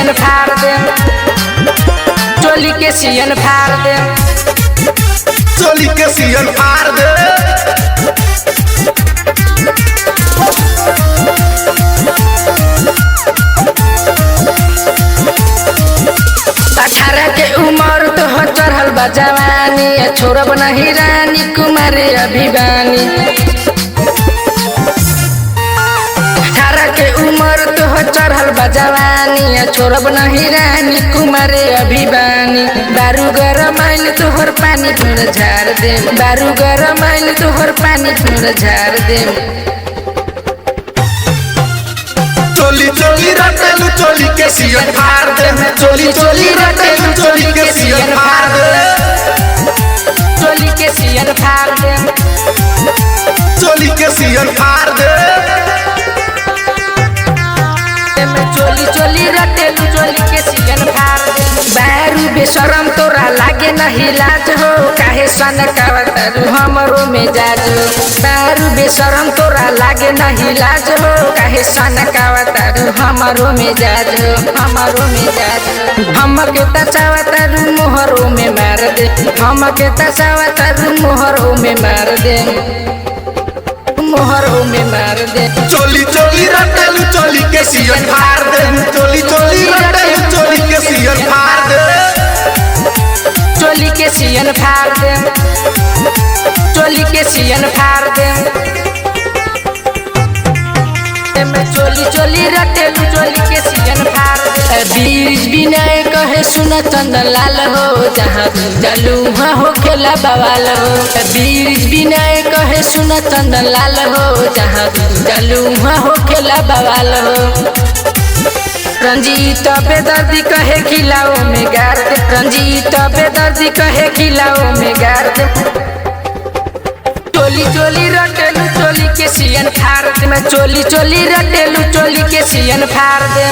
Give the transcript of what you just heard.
सियन फाड़ दे, चोली के सियन फाड़ दे, चोली के सियन फाड़ दे। 18 के उम्र तो हो चढ़ल बा जवानी, छोड़ब नहीं रानी कुमारी अभिवानी। 18 के उम्र तो हो चढ़ल बा जवानी, छोड़ब नहीं रानी कुमारी अभिवानी। बारू गरम आइल तोहर पानी ढूंढ झाड़ दे, बारू गरम आइल तोहर पानी ढूंढ झाड़ दे। चोली चोली रटेलू चोली के सियन फाड़ दे, चोली चोली रटेलू चोली के सियन फाड़ दे, चोली के सियन फाड़ दे, चोली के सियन फाड़ दे। चोली चोली रटेलू चोली के सियन फाड़ दे। बारू बेशरम तोरा लागे नहीं लाज हो, काहे सन कावतारू हमरो मिजाज हो। बारू बेशरम तोरा लागे नहीं लाज हो, काहे सन कावतारू हमरो मिजाज हो, हमरो मिजाज हो। हमके तचावतारू मोहरो में मार दे, हमके तचावतारू मोहरो में मार दे, मोहरो में मार दे। चोली चोली रटेलू चोली के सियन फाड़ दे, चोली चोली रटेलू चोली के सियन फाड़ दे, चोली के सियन फाड़ दे, चोली के सियन फाड़ दे। चोली चोली रटेलू चोली के सियन फाड़ दे। बीज विनय कहे सुन चंदन लाल हो, जहाँ चलू वहाँ हो खेला बवाल हो। बीज विनय कहे सुन चंदन लाल हो, जहाँ चलू वहाँ हो खेला बवाल हो। रंजीत बेदर्दी कहे खिलाओ में गार दे, रंजीत बेदर्दी कहे खिलाओ में गार दे। चोली चोली रटेलू चोली के सियन फाड़ दे, मैं चोली चोली रटेलू चोली के सियन फाड़ दे।